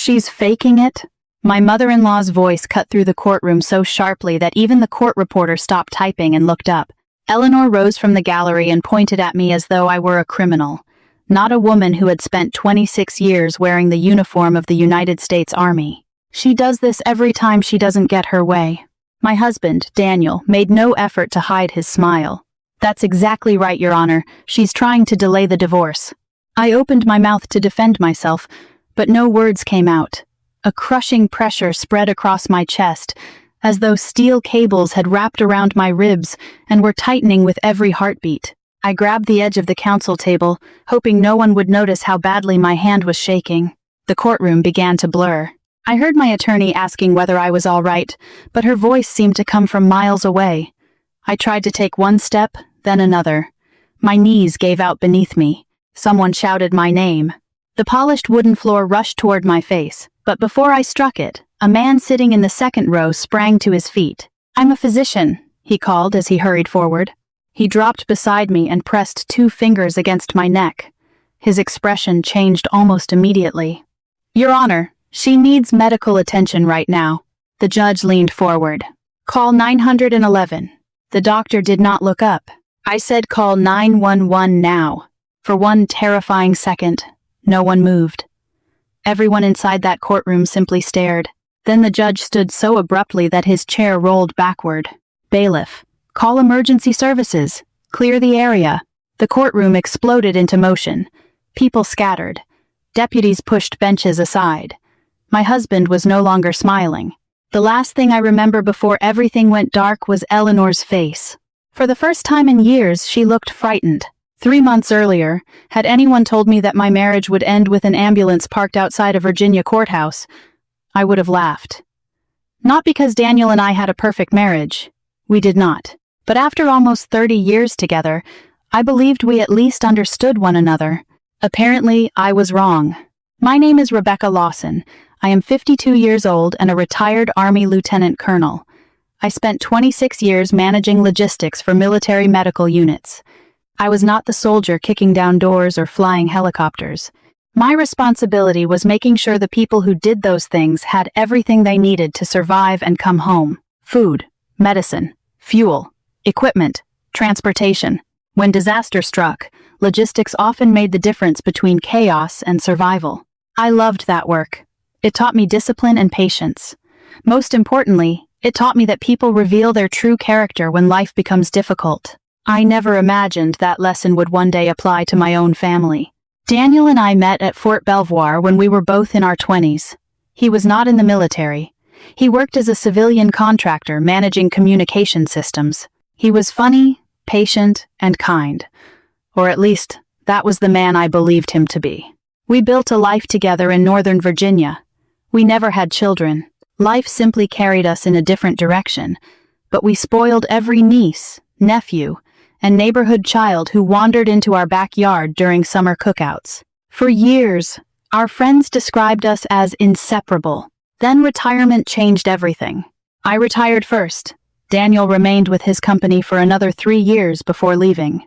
She's faking it? My mother-in-law's voice cut through the courtroom so sharply that even the court reporter stopped typing and looked up. Eleanor rose from the gallery and pointed at me as though I were a criminal, not a woman who had spent 26 years wearing the uniform of the United States Army. She does this every time she doesn't get her way. My husband, Daniel, made no effort to hide his smile. That's exactly right, Your Honor. She's trying to delay the divorce. I opened my mouth to defend myself, but no words came out. A crushing pressure spread across my chest, as though steel cables had wrapped around my ribs and were tightening with every heartbeat. I grabbed the edge of the counsel table, hoping no one would notice how badly my hand was shaking. The courtroom began to blur. I heard my attorney asking whether I was all right, but her voice seemed to come from miles away. I tried to take one step, then another. My knees gave out beneath me. Someone shouted my name. The polished wooden floor rushed toward my face, but before I struck it, a man sitting in the second row sprang to his feet. "I'm a physician," he called as he hurried forward. He dropped beside me and pressed 2 fingers against my neck. His expression changed almost immediately. "Your Honor, she needs medical attention right now." The judge leaned forward. "Call 911. The doctor did not look up. I said call 911 now. For one terrifying second, no one moved. Everyone inside that courtroom simply stared. Then the judge stood so abruptly that his chair rolled backward. "Bailiff, call emergency services. Clear the area." The courtroom exploded into motion. People scattered. Deputies pushed benches aside. My husband was no longer smiling. The last thing I remember before everything went dark was Eleanor's face. For the first time in years, she looked frightened. 3 months earlier, had anyone told me that my marriage would end with an ambulance parked outside a Virginia courthouse, I would have laughed. Not because Daniel and I had a perfect marriage. We did not. But after almost 30 years together, I believed we at least understood one another. Apparently, I was wrong. My name is Rebecca Lawson. I am 52 years old and a retired Army lieutenant colonel. I spent 26 years managing logistics for military medical units. I was not the soldier kicking down doors or flying helicopters. My responsibility was making sure the people who did those things had everything they needed to survive and come home. Food, medicine, fuel, equipment, transportation. When disaster struck, logistics often made the difference between chaos and survival. I loved that work. It taught me discipline and patience. Most importantly, it taught me that people reveal their true character when life becomes difficult. I never imagined that lesson would one day apply to my own family. Daniel and I met at Fort Belvoir when we were both in our 20s. He was not in the military. He worked as a civilian contractor managing communication systems. He was funny, patient, and kind. Or at least, that was the man I believed him to be. We built a life together in Northern Virginia. We never had children. Life simply carried us in a different direction. But we spoiled every niece, nephew, and neighborhood child who wandered into our backyard during summer cookouts. For years, our friends described us as inseparable. Then retirement changed everything. I retired first. Daniel remained with his company for another 3 years before leaving.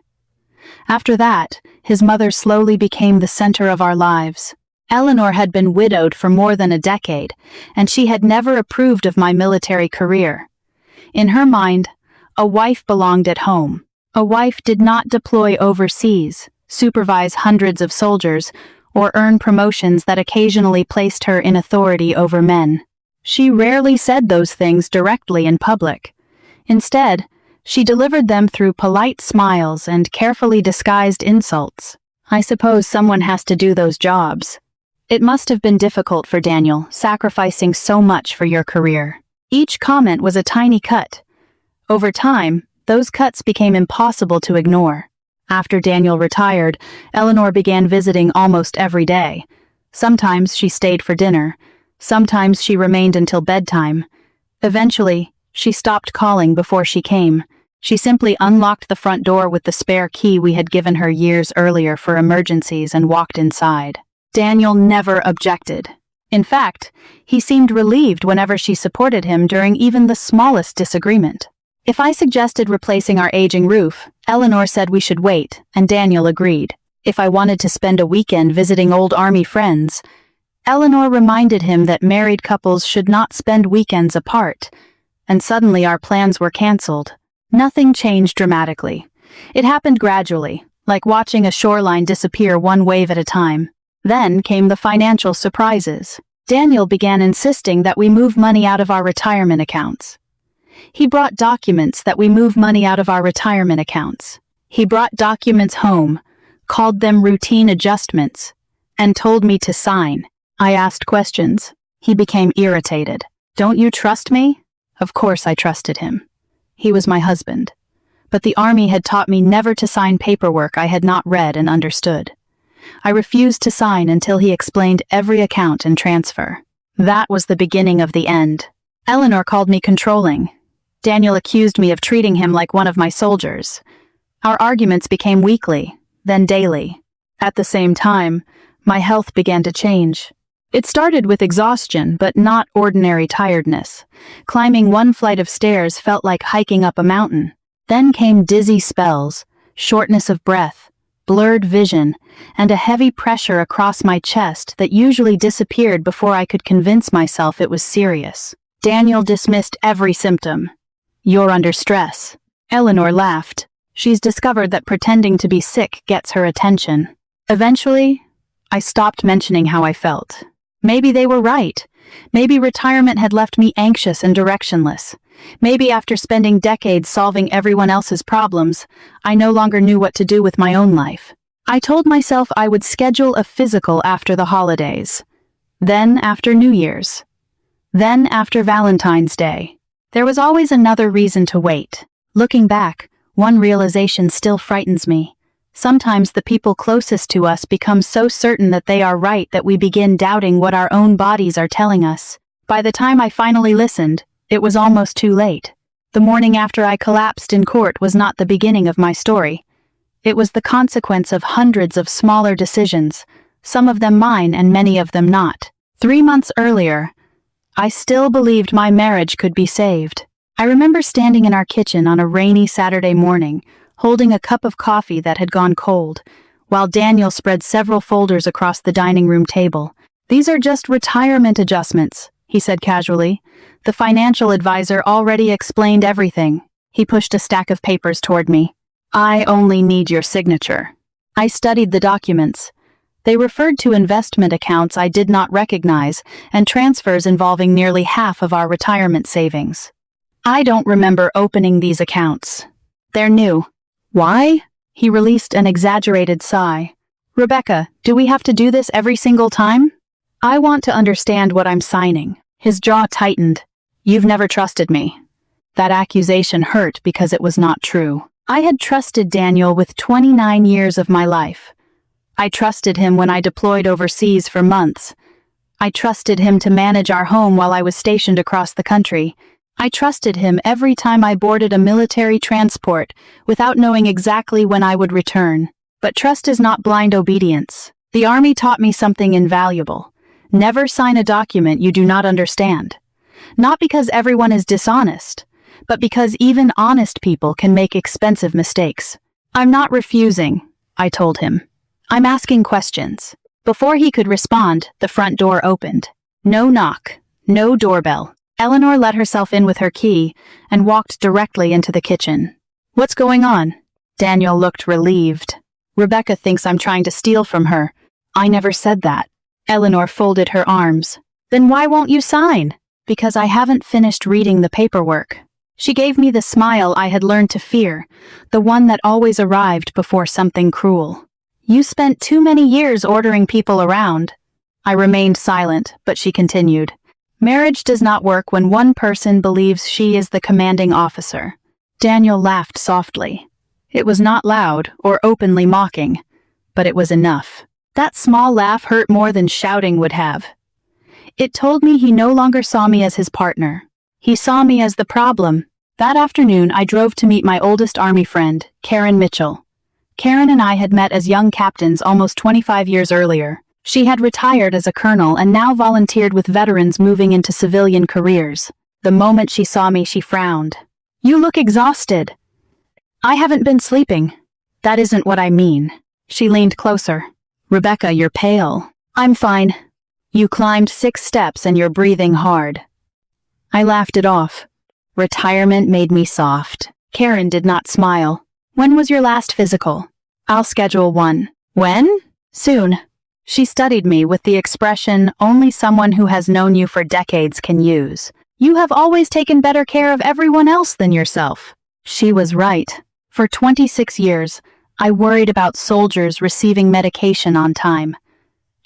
After that, his mother slowly became the center of our lives. Eleanor had been widowed for more than a decade, and she had never approved of my military career. In her mind, a wife belonged at home. A wife did not deploy overseas, supervise hundreds of soldiers, or earn promotions that occasionally placed her in authority over men. She rarely said those things directly in public. Instead, she delivered them through polite smiles and carefully disguised insults. I suppose someone has to do those jobs. It must have been difficult for Daniel, sacrificing so much for your career. Each comment was a tiny cut. Over time, those cuts became impossible to ignore. After Daniel retired, Eleanor began visiting almost every day. Sometimes she stayed for dinner. Sometimes she remained until bedtime. Eventually, she stopped calling before she came. She simply unlocked the front door with the spare key we had given her years earlier for emergencies and walked inside. Daniel never objected. In fact, he seemed relieved whenever she supported him during even the smallest disagreement. If I suggested replacing our aging roof, Eleanor said we should wait, and Daniel agreed. If I wanted to spend a weekend visiting old Army friends, Eleanor reminded him that married couples should not spend weekends apart, and suddenly our plans were canceled. Nothing changed dramatically. It happened gradually, like watching a shoreline disappear one wave at a time. Then came the financial surprises. Daniel began insisting that we move money out of our retirement accounts. He brought documents that we move money out of our retirement accounts. He brought documents home, called them routine adjustments, and told me to sign. I asked questions. He became irritated. "Don't you trust me?" Of course I trusted him. He was my husband. But the army had taught me never to sign paperwork I had not read and understood. I refused to sign until he explained every account and transfer. That was the beginning of the end. Eleanor called me controlling. Daniel accused me of treating him like one of my soldiers. Our arguments became weekly, then daily. At the same time, my health began to change. It started with exhaustion, but not ordinary tiredness. Climbing one flight of stairs felt like hiking up a mountain. Then came dizzy spells, shortness of breath, blurred vision, and a heavy pressure across my chest that usually disappeared before I could convince myself it was serious. Daniel dismissed every symptom. "You're under stress." Eleanor laughed. "She's discovered that pretending to be sick gets her attention." Eventually, I stopped mentioning how I felt. Maybe they were right. Maybe retirement had left me anxious and directionless. Maybe after spending decades solving everyone else's problems, I no longer knew what to do with my own life. I told myself I would schedule a physical after the holidays. Then after New Year's. Then after Valentine's Day. There was always another reason to wait. Looking back, one realization still frightens me. Sometimes the people closest to us become so certain that they are right that we begin doubting what our own bodies are telling us. By the time I finally listened, it was almost too late. The morning after I collapsed in court was not the beginning of my story. It was the consequence of hundreds of smaller decisions, some of them mine and many of them not. 3 months earlier, I still believed my marriage could be saved. I remember standing in our kitchen on a rainy Saturday morning, holding a cup of coffee that had gone cold, while Daniel spread several folders across the dining room table. "These are just retirement adjustments," he said casually. "The financial advisor already explained everything." He pushed a stack of papers toward me. "I only need your signature." I studied the documents. They referred to investment accounts I did not recognize and transfers involving nearly half of our retirement savings. "I don't remember opening these accounts. They're new." "Why?" He released an exaggerated sigh. "Rebecca, do we have to do this every single time?" "I want to understand what I'm signing." His jaw tightened. "You've never trusted me." That accusation hurt because it was not true. I had trusted Daniel with 29 years of my life. I trusted him when I deployed overseas for months. I trusted him to manage our home while I was stationed across the country. I trusted him every time I boarded a military transport without knowing exactly when I would return. But trust is not blind obedience. The Army taught me something invaluable. Never sign a document you do not understand. Not because everyone is dishonest, but because even honest people can make expensive mistakes. "I'm not refusing," I told him. "I'm asking questions." Before he could respond, the front door opened. No knock, no doorbell. Eleanor let herself in with her key and walked directly into the kitchen. "What's going on?" Daniel looked relieved. "Rebecca thinks I'm trying to steal from her." "I never said that." Eleanor folded her arms. "Then why won't you sign?" "Because I haven't finished reading the paperwork." She gave me the smile I had learned to fear, the one that always arrived before something cruel. "You spent too many years ordering people around." I remained silent, but she continued. "Marriage does not work when one person believes she is the commanding officer." Daniel laughed softly. It was not loud or openly mocking, but it was enough. That small laugh hurt more than shouting would have. It told me he no longer saw me as his partner. He saw me as the problem. That afternoon, I drove to meet my oldest Army friend, Karen Mitchell. Karen and I had met as young captains almost 25 years earlier. She had retired as a colonel and now volunteered with veterans moving into civilian careers. The moment she saw me, she frowned. "You look exhausted." "I haven't been sleeping." "That isn't what I mean." She leaned closer. "Rebecca, you're pale." "I'm fine." You climbed 6 steps and you're breathing hard." I laughed it off. Retirement made me soft. Karen did not smile. "When was your last physical?" "I'll schedule one." "When?" "Soon." She studied me with the expression only someone who has known you for decades can use. "You have always taken better care of everyone else than yourself." She was right. For 26 years, I worried about soldiers receiving medication on time.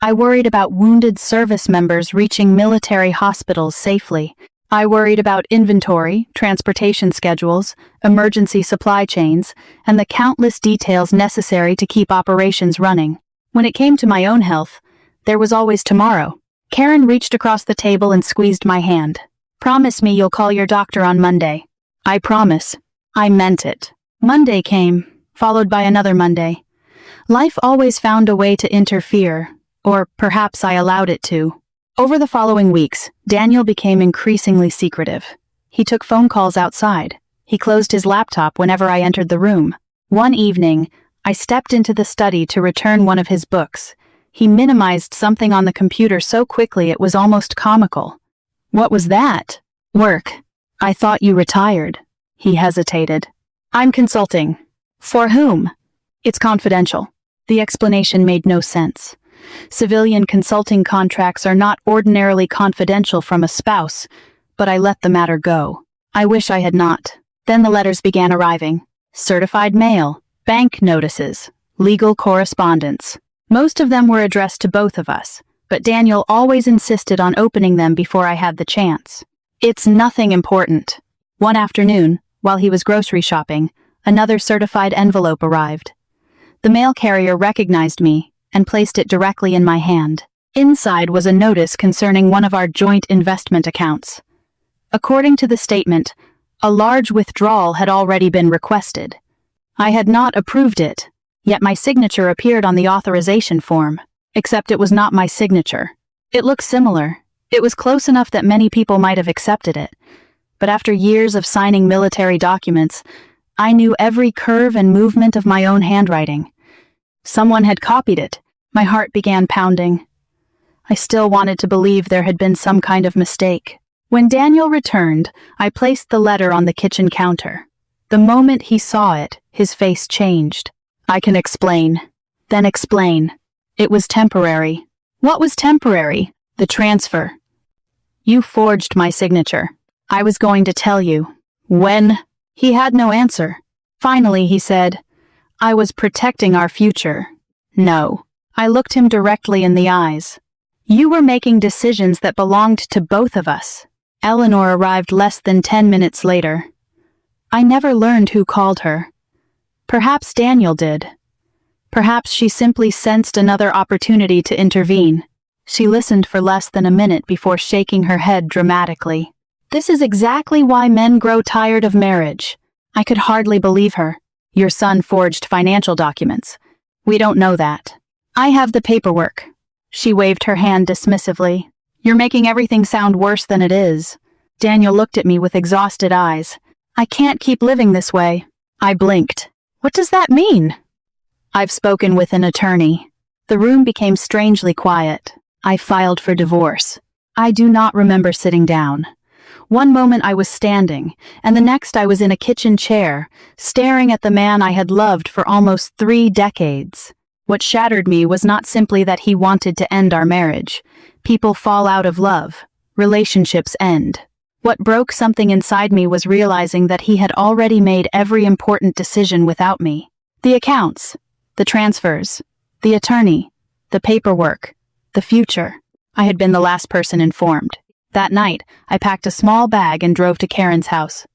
I worried about wounded service members reaching military hospitals safely. I worried about inventory, transportation schedules, emergency supply chains, and the countless details necessary to keep operations running. When it came to my own health, there was always tomorrow. Karen reached across the table and squeezed my hand. "Promise me you'll call your doctor on Monday." "I promise." I meant it. Monday came, followed by another Monday. Life always found a way to interfere, or perhaps I allowed it to. Over the following weeks, Daniel became increasingly secretive. He took phone calls outside. He closed his laptop whenever I entered the room. One evening, I stepped into the study to return one of his books. He minimized something on the computer so quickly it was almost comical. "What was that?" "Work." "I thought you retired." He hesitated. "I'm consulting." "For whom?" "It's confidential." The explanation made no sense. Civilian consulting contracts are not ordinarily confidential from a spouse, but I let the matter go. I wish I had not. Then the letters began arriving. Certified mail, bank notices, legal correspondence. Most of them were addressed to both of us, but Daniel always insisted on opening them before I had the chance. "It's nothing important." One afternoon, while he was grocery shopping, another certified envelope arrived. The mail carrier recognized me and placed it directly in my hand. Inside was a notice concerning one of our joint investment accounts. According to the statement, a large withdrawal had already been requested. I had not approved it, yet my signature appeared on the authorization form, except it was not my signature. It looked similar. It was close enough that many people might have accepted it. But after years of signing military documents, I knew every curve and movement of my own handwriting. Someone had copied it. My heart began pounding. I still wanted to believe there had been some kind of mistake. When Daniel returned, I placed the letter on the kitchen counter. The moment he saw it, his face changed. "I can explain." "Then explain." "It was temporary." "What was temporary?" "The transfer." "You forged my signature." "I was going to tell you." "When?" He had no answer. Finally, he said, "I was protecting our future." "No." I looked him directly in the eyes. "You were making decisions that belonged to both of us." Eleanor arrived less than 10 minutes later. I never learned who called her. Perhaps Daniel did. Perhaps she simply sensed another opportunity to intervene. She listened for less than a minute before shaking her head dramatically. "This is exactly why men grow tired of marriage." I could hardly believe her. "Your son forged financial documents." "We don't know that." "I have the paperwork." She waved her hand dismissively. "You're making everything sound worse than it is." Daniel looked at me with exhausted eyes. "I can't keep living this way." I blinked. "What does that mean?" "I've spoken with an attorney." The room became strangely quiet. I filed for divorce. I do not remember sitting down. One moment I was standing, and the next I was in a kitchen chair, staring at the man I had loved for almost 3 decades. What shattered me was not simply that he wanted to end our marriage. People fall out of love. Relationships end. What broke something inside me was realizing that he had already made every important decision without me. The accounts, the transfers, the attorney, the paperwork, the future. I had been the last person informed. That night, I packed a small bag and drove to Karen's house.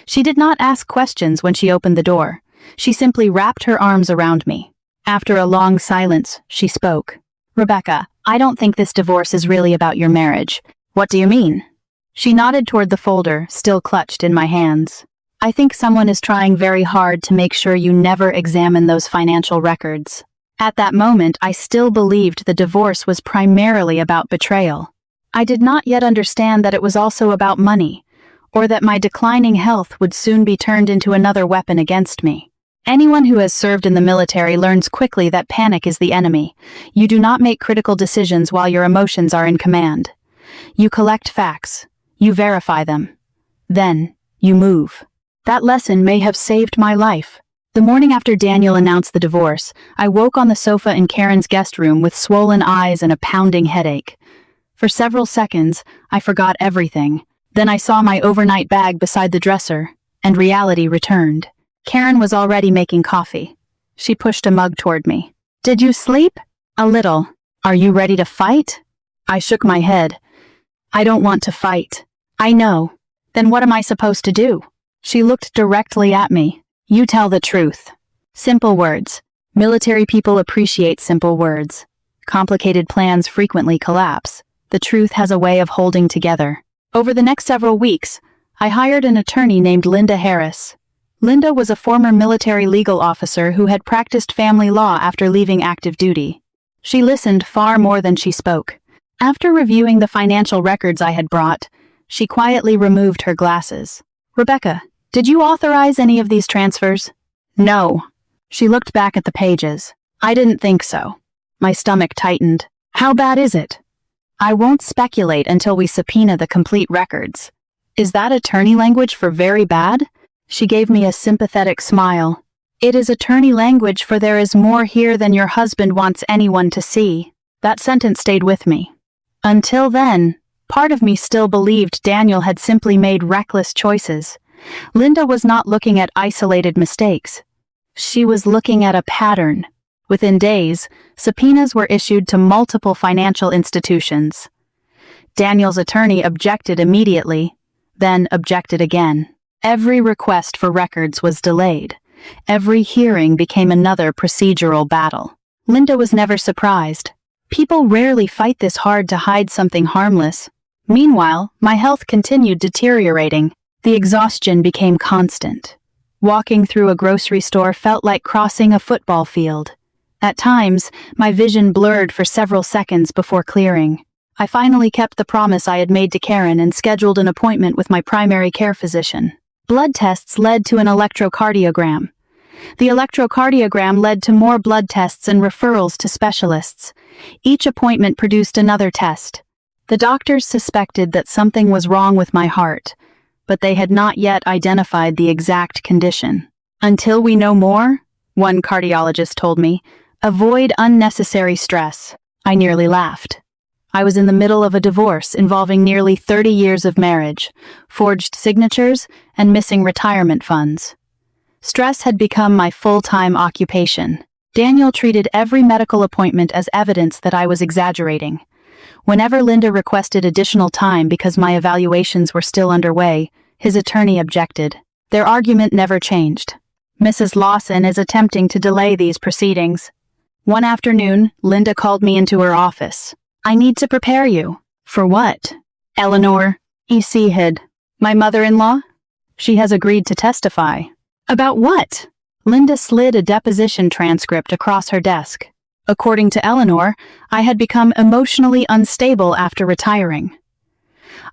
She did not ask questions when she opened the door. She simply wrapped her arms around me. After a long silence, she spoke. "Rebecca, I don't think this divorce is really about your marriage." "What do you mean?" She nodded toward the folder, still clutched in my hands. "I think someone is trying very hard to make sure you never examine those financial records." At that moment, I still believed the divorce was primarily about betrayal. I did not yet understand that it was also about money, or that my declining health would soon be turned into another weapon against me. Anyone who has served in the military learns quickly that panic is the enemy. You do not make critical decisions while your emotions are in command. You collect facts. You verify them. Then, you move. That lesson may have saved my life. The morning after Daniel announced the divorce, I woke on the sofa in Karen's guest room with swollen eyes and a pounding headache. For several seconds, I forgot everything. Then I saw my overnight bag beside the dresser, and reality returned. Karen was already making coffee. She pushed a mug toward me. "Did you sleep?" "A little. Are you ready to fight?" I shook my head. "I don't want to fight." "I know. Then what am I supposed to do?" She looked directly at me. "You tell the truth." Simple words. Military people appreciate simple words. Complicated plans frequently collapse. The truth has a way of holding together. Over the next several weeks, I hired an attorney named Linda Harris. Linda was a former military legal officer who had practiced family law after leaving active duty. She listened far more than she spoke. After reviewing the financial records I had brought, she quietly removed her glasses. "Rebecca, did you authorize any of these transfers?" "No." She looked back at the pages. "I didn't think so." My stomach tightened. "How bad is it?" "I won't speculate until we subpoena the complete records." "Is that attorney language for very bad?" She gave me a sympathetic smile. "It is attorney language for there is more here than your husband wants anyone to see." That sentence stayed with me. Until then, part of me still believed Daniel had simply made reckless choices. Linda was not looking at isolated mistakes. She was looking at a pattern. Within days, subpoenas were issued to multiple financial institutions. Daniel's attorney objected immediately, then objected again. Every request for records was delayed. Every hearing became another procedural battle. Linda was never surprised. People rarely fight this hard to hide something harmless. Meanwhile, my health continued deteriorating. The exhaustion became constant. Walking through a grocery store felt like crossing a football field. At times, my vision blurred for several seconds before clearing. I finally kept the promise I had made to Karen and scheduled an appointment with my primary care physician. Blood tests led to an electrocardiogram. The electrocardiogram led to more blood tests and referrals to specialists. Each appointment produced another test. The doctors suspected that something was wrong with my heart, but they had not yet identified the exact condition. "Until we know more," one cardiologist told me, "avoid unnecessary stress." I nearly laughed. I was in the middle of a divorce involving nearly 30 years of marriage, forged signatures, and missing retirement funds. Stress had become my full-time occupation. Daniel treated every medical appointment as evidence that I was exaggerating. Whenever Linda requested additional time because my evaluations were still underway, his attorney objected. Their argument never changed. "Mrs. Lawson is attempting to delay these proceedings." One afternoon, Linda called me into her office. "I need to prepare you." "For what?" "Eleanor, E.C. Head, my mother-in-law. She has agreed to testify." "About what?" Linda slid a deposition transcript across her desk. According to Eleanor, I had become emotionally unstable after retiring.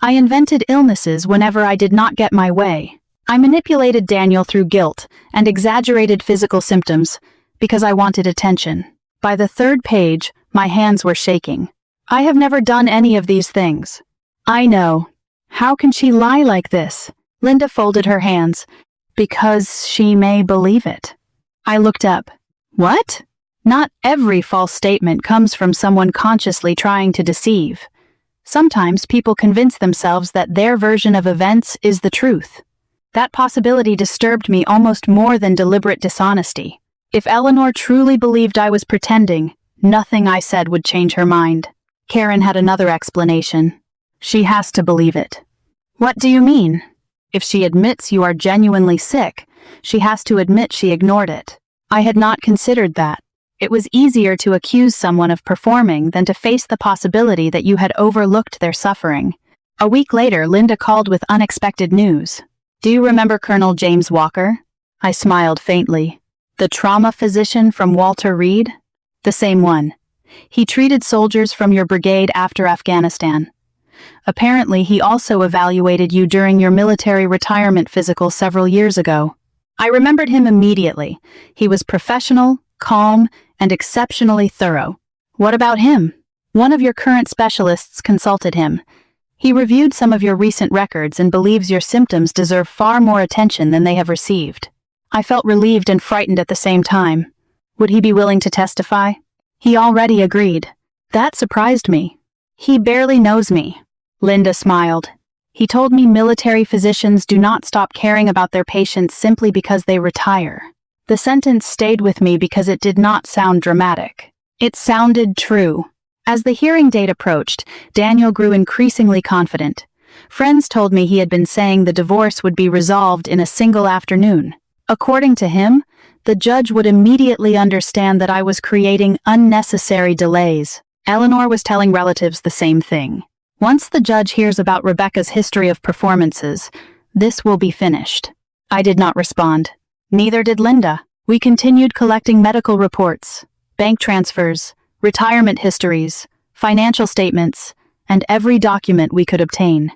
I invented illnesses whenever I did not get my way. I manipulated Daniel through guilt and exaggerated physical symptoms because I wanted attention. By the third page, my hands were shaking. "I have never done any of these things." "I know. How can she lie like this?" Linda folded her hands. "Because she may believe it." I looked up. "What?" "Not every false statement comes from someone consciously trying to deceive. Sometimes people convince themselves that their version of events is the truth." That possibility disturbed me almost more than deliberate dishonesty. If Eleanor truly believed I was pretending, nothing I said would change her mind. Karen had another explanation. "She has to believe it." "What do you mean?" "If she admits you are genuinely sick, she has to admit she ignored it." I had not considered that. It was easier to accuse someone of performing than to face the possibility that you had overlooked their suffering. A week later, Linda called with unexpected news. "Do you remember Colonel James Walker?" I smiled faintly. "The trauma physician from Walter Reed?" "The same one. He treated soldiers from your brigade after Afghanistan. Apparently, he also evaluated you during your military retirement physical several years ago." I remembered him immediately. He was professional, calm, and exceptionally thorough. What about him? One of your current specialists consulted him. He reviewed some of your recent records and believes your symptoms deserve far more attention than they have received. I felt relieved and frightened at the same time. Would he be willing to testify? He already agreed. That surprised me. He barely knows me. Linda smiled. He told me military physicians do not stop caring about their patients simply because they retire. The sentence stayed with me because it did not sound dramatic. It sounded true. As the hearing date approached, Daniel grew increasingly confident. Friends told me he had been saying the divorce would be resolved in a single afternoon. According to him, the judge would immediately understand that I was creating unnecessary delays. Eleanor was telling relatives the same thing. Once the judge hears about Rebecca's history of performances, this will be finished. I did not respond. Neither did Linda. We continued collecting medical reports, bank transfers, retirement histories, financial statements, and every document we could obtain.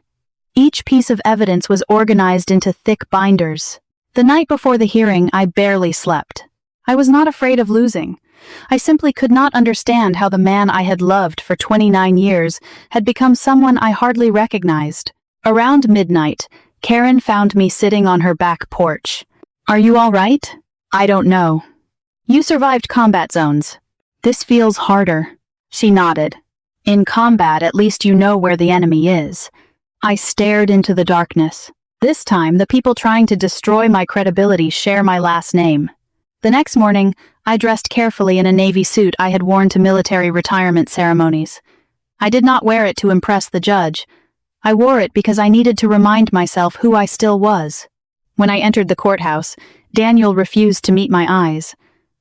Each piece of evidence was organized into thick binders. The night before the hearing, I barely slept. I was not afraid of losing. I simply could not understand how the man I had loved for 29 years had become someone I hardly recognized. Around midnight, Karen found me sitting on her back porch. "Are you all right?" "I don't know." "You survived combat zones. This feels harder." She nodded. "In combat, at least you know where the enemy is." I stared into the darkness. This time, the people trying to destroy my credibility share my last name. The next morning, I dressed carefully in a navy suit I had worn to military retirement ceremonies. I did not wear it to impress the judge. I wore it because I needed to remind myself who I still was. When I entered the courthouse, Daniel refused to meet my eyes.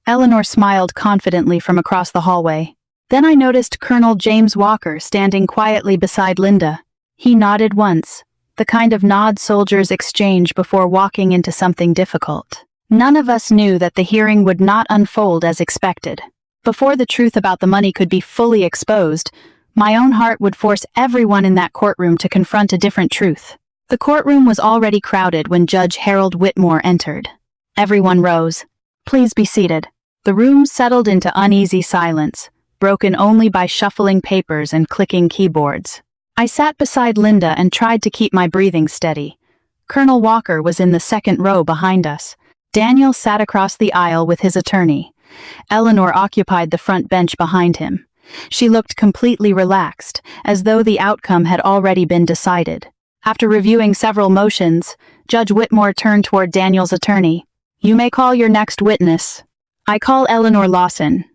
Eleanor smiled confidently from across the hallway. Then I noticed Colonel James Walker standing quietly beside Linda. He nodded once, the kind of nod soldiers exchange before walking into something difficult. None of us knew that the hearing would not unfold as expected. Before the truth about the money could be fully exposed, my own heart would force everyone in that courtroom to confront a different truth. The courtroom was already crowded when Judge Harold Whitmore entered. Everyone rose. "Please be seated." The room settled into uneasy silence, broken only by shuffling papers and clicking keyboards. I sat beside Linda and tried to keep my breathing steady. Colonel Walker was in the second row behind us. Daniel sat across the aisle with his attorney. Eleanor occupied the front bench behind him. She looked completely relaxed, as though the outcome had already been decided. After reviewing several motions, Judge Whitmore turned toward Daniel's attorney. "You may call your next witness." "I call Eleanor Lawson."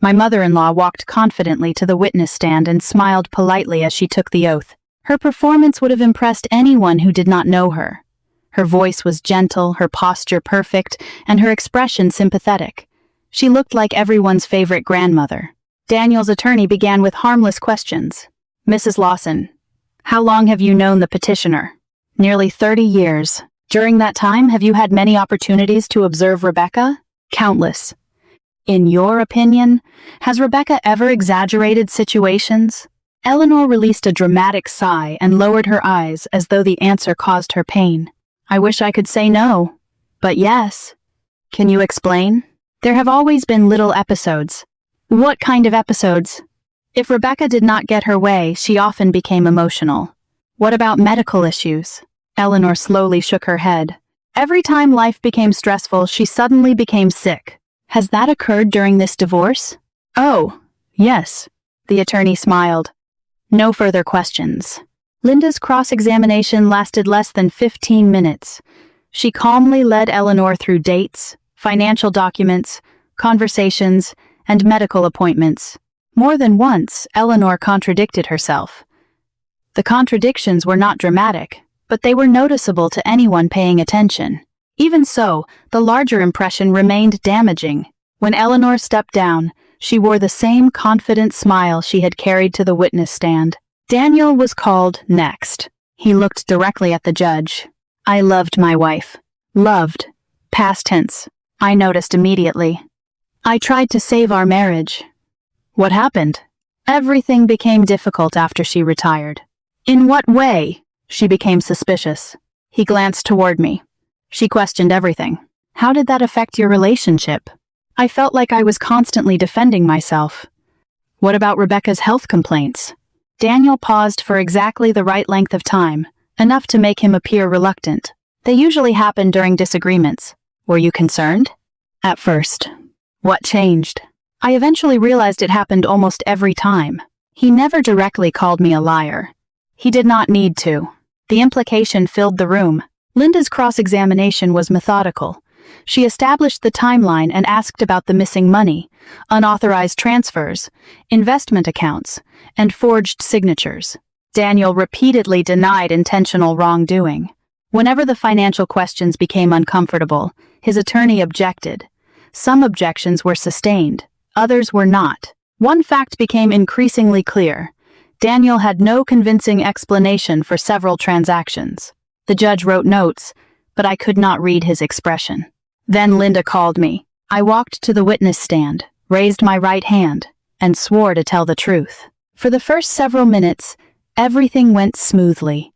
My mother-in-law walked confidently to the witness stand and smiled politely as she took the oath. Her performance would have impressed anyone who did not know her. Her voice was gentle, her posture perfect, and her expression sympathetic. She looked like everyone's favorite grandmother. Daniel's attorney began with harmless questions. "Mrs. Lawson, how long have you known the petitioner?" "Nearly 30 years. During that time, have you had many opportunities to observe Rebecca?" "Countless." "In your opinion, has Rebecca ever exaggerated situations?" Eleanor released a dramatic sigh and lowered her eyes as though the answer caused her pain. "I wish I could say no, but yes." "Can you explain?" "There have always been little episodes." "What kind of episodes?" "If Rebecca did not get her way, she often became emotional." "What about medical issues?" Eleanor slowly shook her head. "Every time life became stressful, she suddenly became sick." "Has that occurred during this divorce?" "Oh, yes." The attorney smiled. No further questions. Linda's cross-examination lasted less than 15 minutes. She calmly led Eleanor through dates, financial documents, conversations, and medical appointments. More than once, Eleanor contradicted herself. The contradictions were not dramatic, but they were noticeable to anyone paying attention. Even so, the larger impression remained damaging. When Eleanor stepped down, she wore the same confident smile she had carried to the witness stand. Daniel was called next. He looked directly at the judge. "I loved my wife." Loved. Past tense. I noticed immediately. "I tried to save our marriage." "What happened?" "Everything became difficult after she retired." "In what way?" She became suspicious. He glanced toward me. "She questioned everything. How did that affect your relationship? I felt like I was constantly defending myself. What about Rebecca's health complaints? Daniel paused for exactly the right length of time, enough to make him appear reluctant. They usually happen during disagreements. Were you concerned? At first. What changed? I eventually realized it happened almost every time. He never directly called me a liar. He did not need to. The implication filled the room. Linda's cross-examination was methodical. She established the timeline and asked about the missing money, unauthorized transfers, investment accounts, and forged signatures. Daniel repeatedly denied intentional wrongdoing. Whenever the financial questions became uncomfortable, his attorney objected. Some objections were sustained, others were not. One fact became increasingly clear. Daniel had no convincing explanation for several transactions. The judge wrote notes, but I could not read his expression. Then Linda called me. I walked to the witness stand, raised my right hand, and swore to tell the truth. For the first several minutes, everything went smoothly.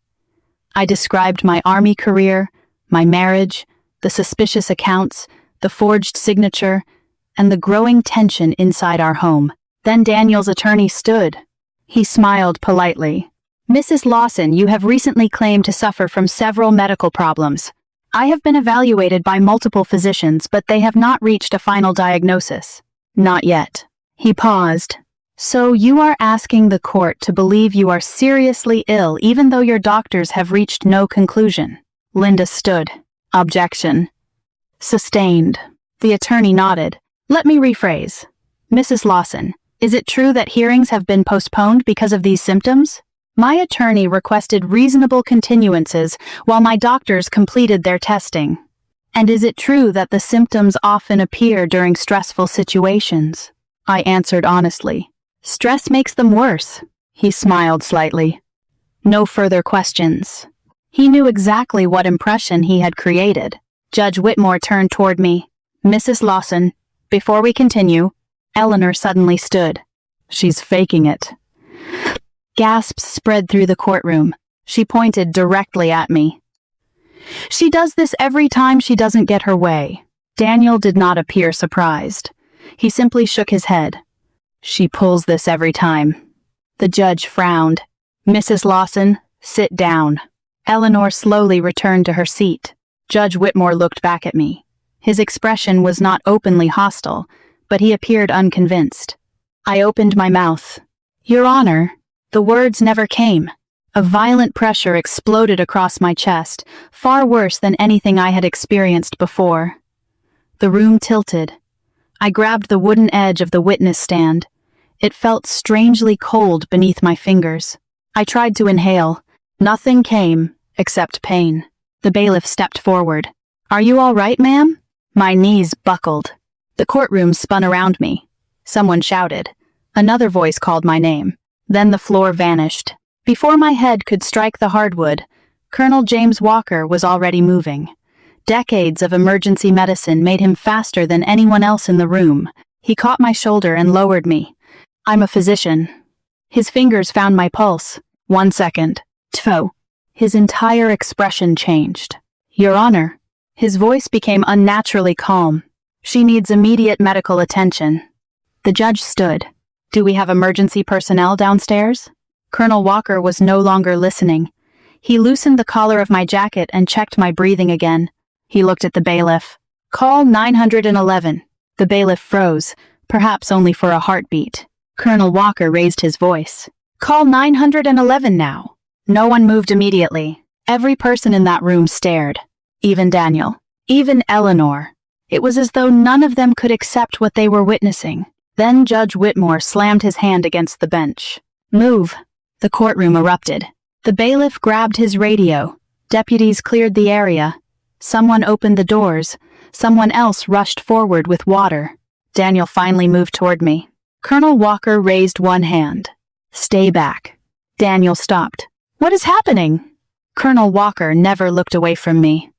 I described my Army career, my marriage, the suspicious accounts, the forged signature, and the growing tension inside our home. Then Daniel's attorney stood. He smiled politely. Mrs. Lawson, you have recently claimed to suffer from several medical problems. I have been evaluated by multiple physicians, but they have not reached a final diagnosis. Not yet. He paused. So you are asking the court to believe you are seriously ill even though your doctors have reached no conclusion. Linda stood. Objection. Sustained. The attorney nodded. Let me rephrase. Mrs. Lawson, is it true that hearings have been postponed because of these symptoms? My attorney requested reasonable continuances while my doctors completed their testing. And is it true that the symptoms often appear during stressful situations? I answered honestly. Stress makes them worse. He smiled slightly. No further questions. He knew exactly what impression he had created. Judge Whitmore turned toward me. Mrs. Lawson, before we continue, Eleanor suddenly stood. She's faking it. Gasps spread through the courtroom. She pointed directly at me. She does this every time she doesn't get her way. Daniel did not appear surprised. He simply shook his head. She pulls this every time. The judge frowned. Mrs. Lawson, sit down. Eleanor slowly returned to her seat. Judge Whitmore looked back at me. His expression was not openly hostile, but he appeared unconvinced. I opened my mouth. Your Honor. The words never came. A violent pressure exploded across my chest, far worse than anything I had experienced before. The room tilted. I grabbed the wooden edge of the witness stand. It felt strangely cold beneath my fingers. I tried to inhale. Nothing came, except pain. The bailiff stepped forward. Are you all right, ma'am? My knees buckled. The courtroom spun around me. Someone shouted. Another voice called my name. Then the floor vanished. Before my head could strike the hardwood, Colonel James Walker was already moving. Decades of emergency medicine made him faster than anyone else in the room. He caught my shoulder and lowered me. I'm a physician. His fingers found my pulse. 1 second. Tfo. His entire expression changed. Your Honor. His voice became unnaturally calm. She needs immediate medical attention. The judge stood. Do we have emergency personnel downstairs? Colonel Walker was no longer listening. He loosened the collar of my jacket and checked my breathing again. He looked at the bailiff. Call 911. The bailiff froze, perhaps only for a heartbeat. Colonel Walker raised his voice. Call 911 now. No one moved immediately. Every person in that room stared. Even Daniel. Even Eleanor. It was as though none of them could accept what they were witnessing. Then Judge Whitmore slammed his hand against the bench. Move. The courtroom erupted. The bailiff grabbed his radio. Deputies cleared the area. Someone opened the doors. Someone else rushed forward with water. Daniel finally moved toward me. Colonel Walker raised one hand. Stay back. Daniel stopped. What is happening? Colonel Walker never looked away from me.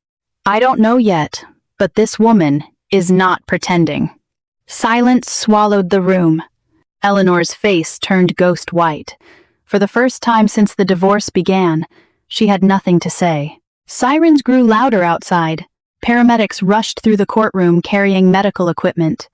I don't know yet, but this woman is not pretending. Silence swallowed the room. Eleanor's face turned ghost white. For the first time since the divorce began, she had nothing to say. Sirens grew louder outside. Paramedics rushed through the courtroom carrying medical equipment.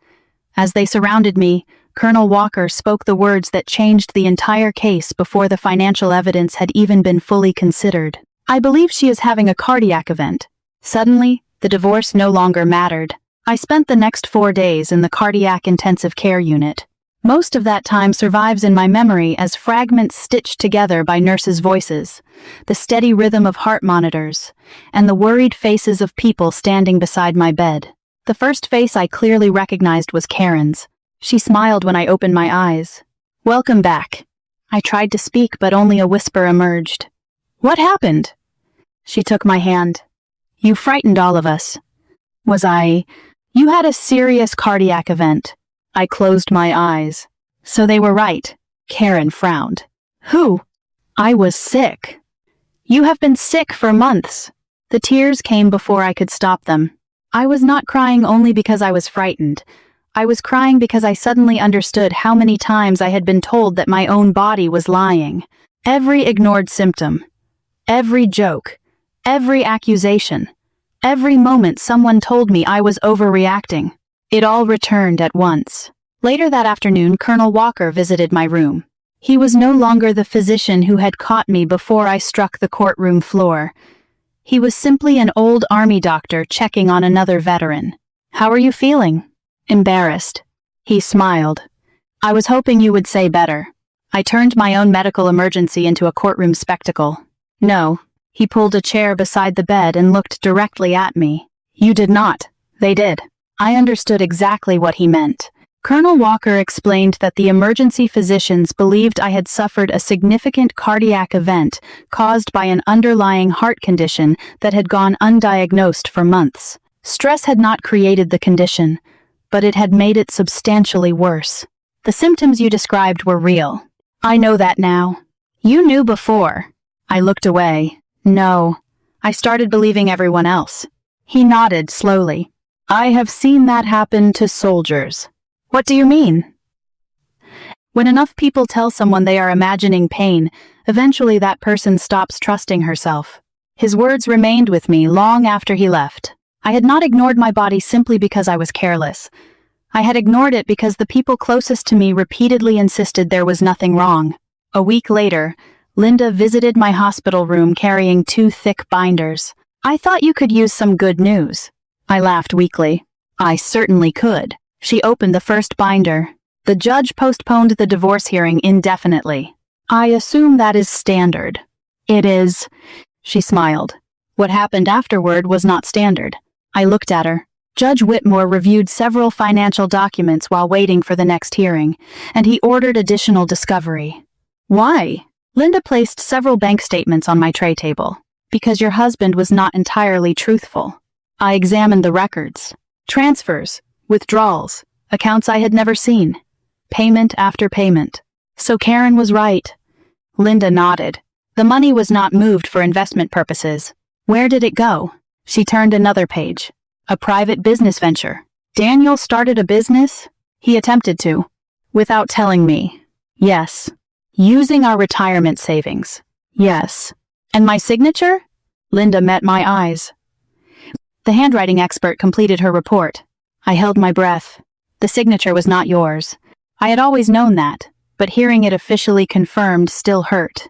As they surrounded me, Colonel Walker spoke the words that changed the entire case before the financial evidence had even been fully considered. "I believe she is having a cardiac event." Suddenly, the divorce no longer mattered. I spent the next 4 days in the cardiac intensive care unit. Most of that time survives in my memory as fragments stitched together by nurses' voices, the steady rhythm of heart monitors, and the worried faces of people standing beside my bed. The first face I clearly recognized was Karen's. She smiled when I opened my eyes. "Welcome back." I tried to speak, but only a whisper emerged. "What happened?" She took my hand. "You frightened all of us." "Was I?" "You had a serious cardiac event." I closed my eyes. "So they were right." Karen frowned. "Who?" "I was sick." "You have been sick for months." The tears came before I could stop them. I was not crying only because I was frightened. I was crying because I suddenly understood how many times I had been told that my own body was lying. Every ignored symptom, every joke, every accusation, every moment someone told me I was overreacting. It all returned at once. Later that afternoon, Colonel Walker visited my room. He was no longer the physician who had caught me before I struck the courtroom floor. He was simply an old army doctor checking on another veteran. "How are you feeling?" "Embarrassed." He smiled. "I was hoping you would say better." I turned my own medical emergency into a courtroom spectacle. "No." He pulled a chair beside the bed and looked directly at me. "You did not. They did." I understood exactly what he meant. Colonel Walker explained that the emergency physicians believed I had suffered a significant cardiac event caused by an underlying heart condition that had gone undiagnosed for months. Stress had not created the condition, but it had made it substantially worse. "The symptoms you described were real." "I know that now." "You knew before." I looked away. "No." I started believing everyone else. He nodded slowly. "I have seen that happen to soldiers." "What do you mean?" "When enough people tell someone they are imagining pain, eventually that person stops trusting herself." His words remained with me long after he left. I had not ignored my body simply because I was careless. I had ignored it because the people closest to me repeatedly insisted there was nothing wrong. A week later, Linda visited my hospital room carrying 2 thick binders. "I thought you could use some good news." I laughed weakly. "I certainly could." She opened the first binder. "The judge postponed the divorce hearing indefinitely." "I assume that is standard." "It is." She smiled. What happened afterward was not standard. I looked at her. Judge Whitmore reviewed several financial documents while waiting for the next hearing, and he ordered additional discovery. "Why?" Linda placed several bank statements on my tray table. "Because your husband was not entirely truthful." I examined the records. Transfers, withdrawals, accounts I had never seen. Payment after payment. So Karen was right. Linda nodded. The money was not moved for investment purposes. Where did it go? She turned another page. A private business venture. Daniel started a business? He attempted to. Without telling me. Yes. Using our retirement savings. Yes. And my signature? Linda met my eyes. The handwriting expert completed her report. I held my breath. The signature was not yours. I had always known that, but hearing it officially confirmed still hurt.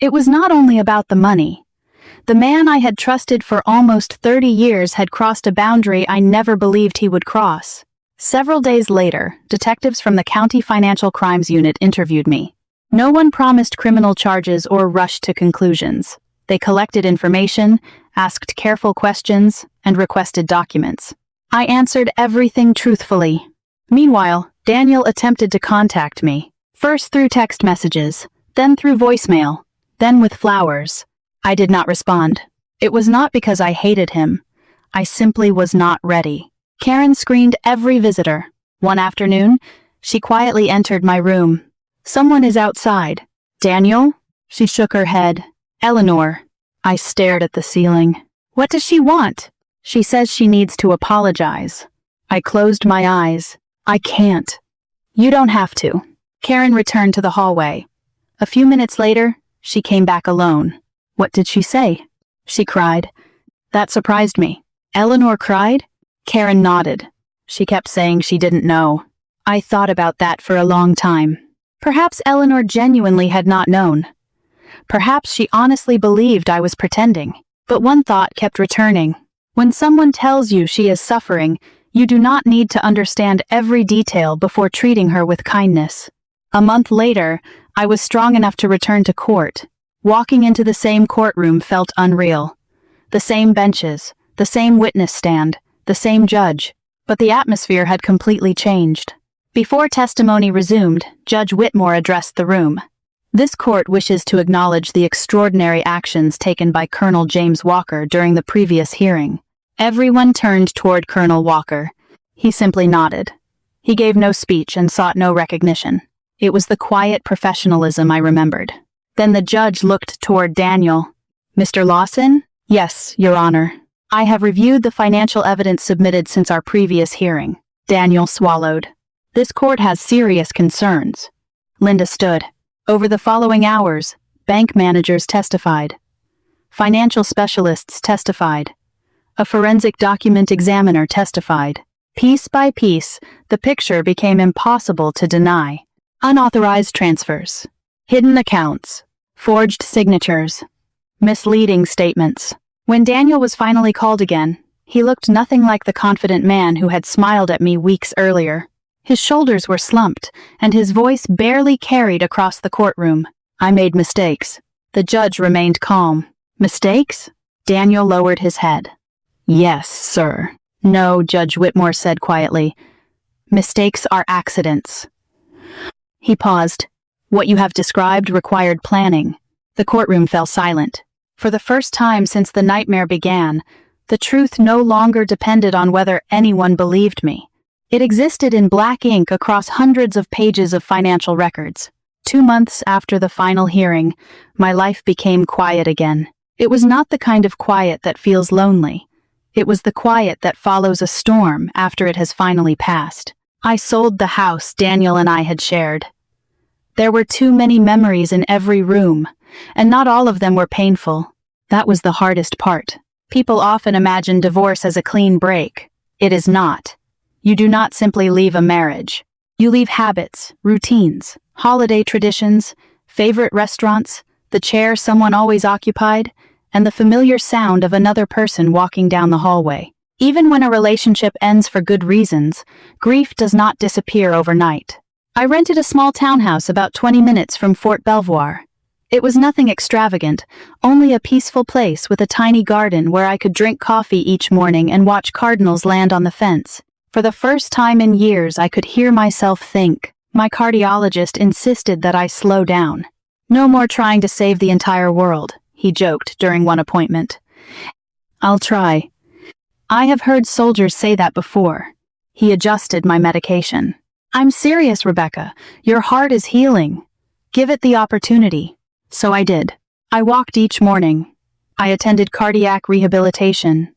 It was not only about the money. The man I had trusted for almost 30 years had crossed a boundary I never believed he would cross. Several days later, detectives from the County Financial Crimes Unit interviewed me. No one promised criminal charges or rushed to conclusions. They collected information, asked careful questions, and requested documents. I answered everything truthfully. Meanwhile, Daniel attempted to contact me, first through text messages, then through voicemail, then with flowers. I did not respond. It was not because I hated him. I simply was not ready. Karen screened every visitor. One afternoon, she quietly entered my room. "Someone is outside." "Daniel?" She shook her head. "Eleanor." I stared at the ceiling. "What does she want?" "She says she needs to apologize." I closed my eyes. "I can't." "You don't have to." Karen returned to the hallway. A few minutes later, she came back alone. "What did she say?" She cried. That surprised me. Eleanor cried. Karen nodded. She kept saying she didn't know. I thought about that for a long time. Perhaps Eleanor genuinely had not known. Perhaps she honestly believed I was pretending. But one thought kept returning. When someone tells you she is suffering, you do not need to understand every detail before treating her with kindness. A month later, I was strong enough to return to court. Walking into the same courtroom felt unreal. The same benches, the same witness stand, the same judge. But the atmosphere had completely changed. Before testimony resumed, Judge Whitmore addressed the room. This court wishes to acknowledge the extraordinary actions taken by Colonel James Walker during the previous hearing. Everyone turned toward Colonel Walker. He simply nodded. He gave no speech and sought no recognition. It was the quiet professionalism I remembered. Then the judge looked toward Daniel. Mr. Lawson? Yes, Your Honor. I have reviewed the financial evidence submitted since our previous hearing. Daniel swallowed. This court has serious concerns. Linda stood. Over the following hours, bank managers testified. Financial specialists testified. A forensic document examiner testified. Piece by piece, the picture became impossible to deny. Unauthorized transfers, hidden accounts, forged signatures, misleading statements. When Daniel was finally called again, he looked nothing like the confident man who had smiled at me weeks earlier. His shoulders were slumped, and his voice barely carried across the courtroom. I made mistakes. The judge remained calm. Mistakes? Daniel lowered his head. Yes, sir. No, Judge Whitmore said quietly. Mistakes are accidents. He paused. What you have described required planning. The courtroom fell silent. For the first time since the nightmare began, the truth no longer depended on whether anyone believed me. It existed in black ink across hundreds of pages of financial records. 2 months after the final hearing, my life became quiet again. It was not the kind of quiet that feels lonely. It was the quiet that follows a storm after it has finally passed. I sold the house Daniel and I had shared. There were too many memories in every room, and not all of them were painful. That was the hardest part. People often imagine divorce as a clean break. It is not. You do not simply leave a marriage. You leave habits, routines, holiday traditions, favorite restaurants, the chair someone always occupied, and the familiar sound of another person walking down the hallway. Even when a relationship ends for good reasons, grief does not disappear overnight. I rented a small townhouse about 20 minutes from Fort Belvoir. It was nothing extravagant, only a peaceful place with a tiny garden where I could drink coffee each morning and watch cardinals land on the fence. For the first time in years, I could hear myself think. My cardiologist insisted that I slow down. No more trying to save the entire world, he joked during one appointment. I'll try. I have heard soldiers say that before. He adjusted my medication. I'm serious, Rebecca. Your heart is healing. Give it the opportunity. So I did. I walked each morning. I attended cardiac rehabilitation.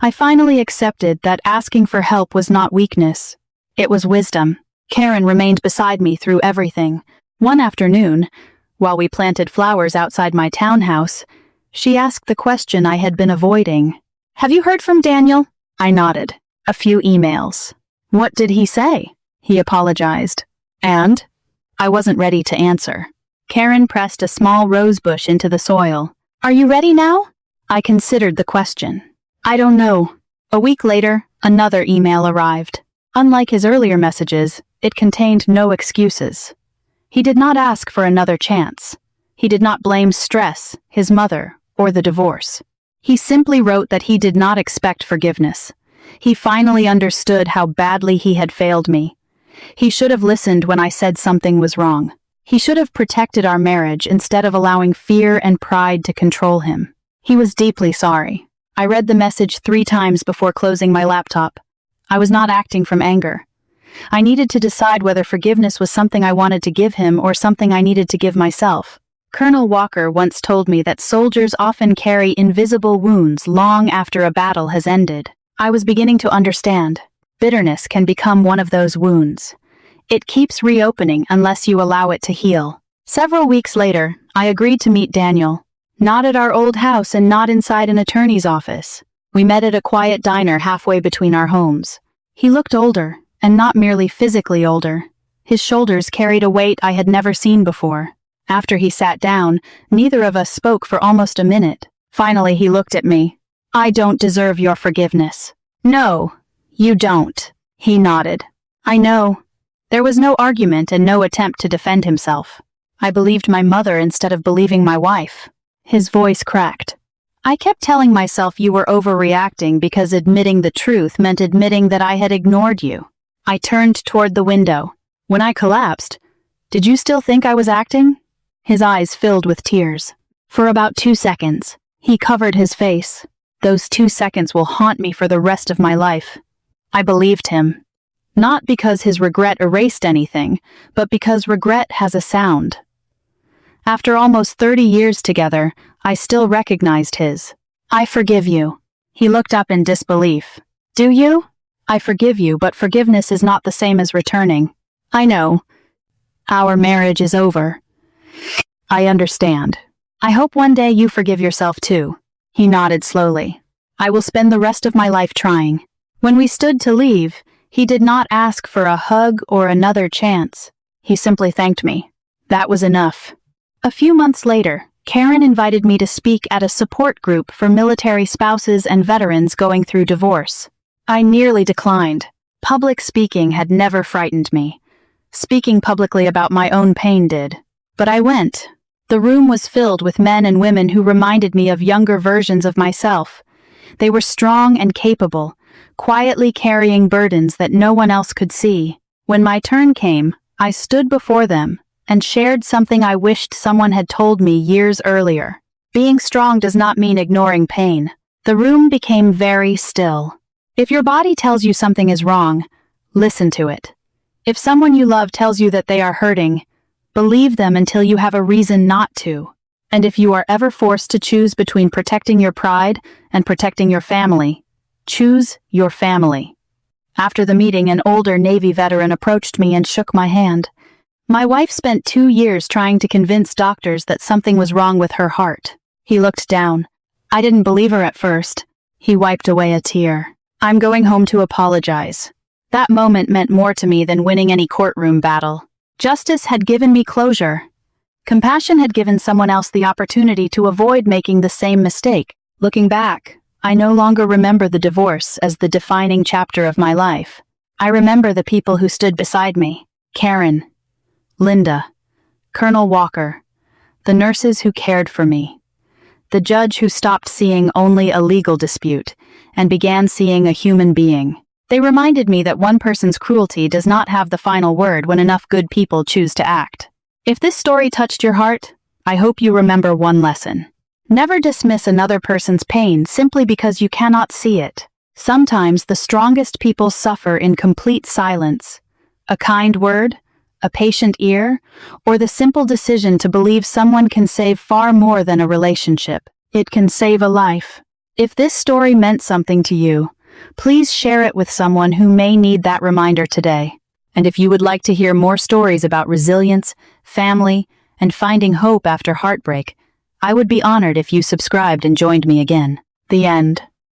I finally accepted that asking for help was not weakness. It was wisdom. Karen remained beside me through everything. One afternoon, while we planted flowers outside my townhouse, she asked the question I had been avoiding. Have you heard from Daniel? I nodded. A few emails. What did he say? He apologized. And? I wasn't ready to answer. Karen pressed a small rose bush into the soil. Are you ready now? I considered the question. I don't know. A week later, another email arrived. Unlike his earlier messages, it contained no excuses. He did not ask for another chance. He did not blame stress, his mother, or the divorce. He simply wrote that he did not expect forgiveness. He finally understood how badly he had failed me. He should have listened when I said something was wrong. He should have protected our marriage instead of allowing fear and pride to control him. He was deeply sorry. I read the message 3 times before closing my laptop. I was not acting from anger. I needed to decide whether forgiveness was something I wanted to give him or something I needed to give myself. Colonel Walker once told me that soldiers often carry invisible wounds long after a battle has ended. I was beginning to understand. Bitterness can become one of those wounds. It keeps reopening unless you allow it to heal. Several weeks later, I agreed to meet Daniel. Not at our old house and not inside an attorney's office. We met at a quiet diner halfway between our homes. He looked older, and not merely physically older. His shoulders carried a weight I had never seen before. After he sat down, neither of us spoke for almost a minute. Finally, he looked at me. "I don't deserve your forgiveness." "No, you don't." He nodded. "I know." There was no argument and no attempt to defend himself. I believed my mother instead of believing my wife. His voice cracked. "I kept telling myself you were overreacting because admitting the truth meant admitting that I had ignored you." I turned toward the window. "When I collapsed, did you still think I was acting?" His eyes filled with tears. For about 2 seconds, he covered his face. Those 2 seconds will haunt me for the rest of my life. I believed him. Not because his regret erased anything, but because regret has a sound. After almost 30 years together, I still recognized his. "I forgive you." He looked up in disbelief. "Do you?" "I forgive you, but forgiveness is not the same as returning." "I know. Our marriage is over." "I understand. I hope one day you forgive yourself too." He nodded slowly. "I will spend the rest of my life trying." When we stood to leave, he did not ask for a hug or another chance. He simply thanked me. That was enough. A few months later, Karen invited me to speak at a support group for military spouses and veterans going through divorce. I nearly declined. Public speaking had never frightened me. Speaking publicly about my own pain did. But I went. The room was filled with men and women who reminded me of younger versions of myself. They were strong and capable, quietly carrying burdens that no one else could see. When my turn came, I stood before them and shared something I wished someone had told me years earlier. Being strong does not mean ignoring pain. The room became very still. If your body tells you something is wrong, listen to it. If someone you love tells you that they are hurting, believe them until you have a reason not to. And if you are ever forced to choose between protecting your pride and protecting your family, choose your family. After the meeting, an older Navy veteran approached me and shook my hand. My wife spent 2 years trying to convince doctors that something was wrong with her heart. He looked down. I didn't believe her at first. He wiped away a tear. "I'm going home to apologize." That moment meant more to me than winning any courtroom battle. Justice had given me closure. Compassion had given someone else the opportunity to avoid making the same mistake. Looking back, I no longer remember the divorce as the defining chapter of my life. I remember the people who stood beside me. Karen, Linda, Colonel Walker, the nurses who cared for me, the judge who stopped seeing only a legal dispute and began seeing a human being. They reminded me that one person's cruelty does not have the final word when enough good people choose to act. If this story touched your heart, I hope you remember one lesson. Never dismiss another person's pain simply because you cannot see it. Sometimes the strongest people suffer in complete silence. A kind word, a patient ear, or the simple decision to believe someone can save far more than a relationship. It can save a life. If this story meant something to you, please share it with someone who may need that reminder today. And if you would like to hear more stories about resilience, family, and finding hope after heartbreak, I would be honored if you subscribed and joined me again. The end.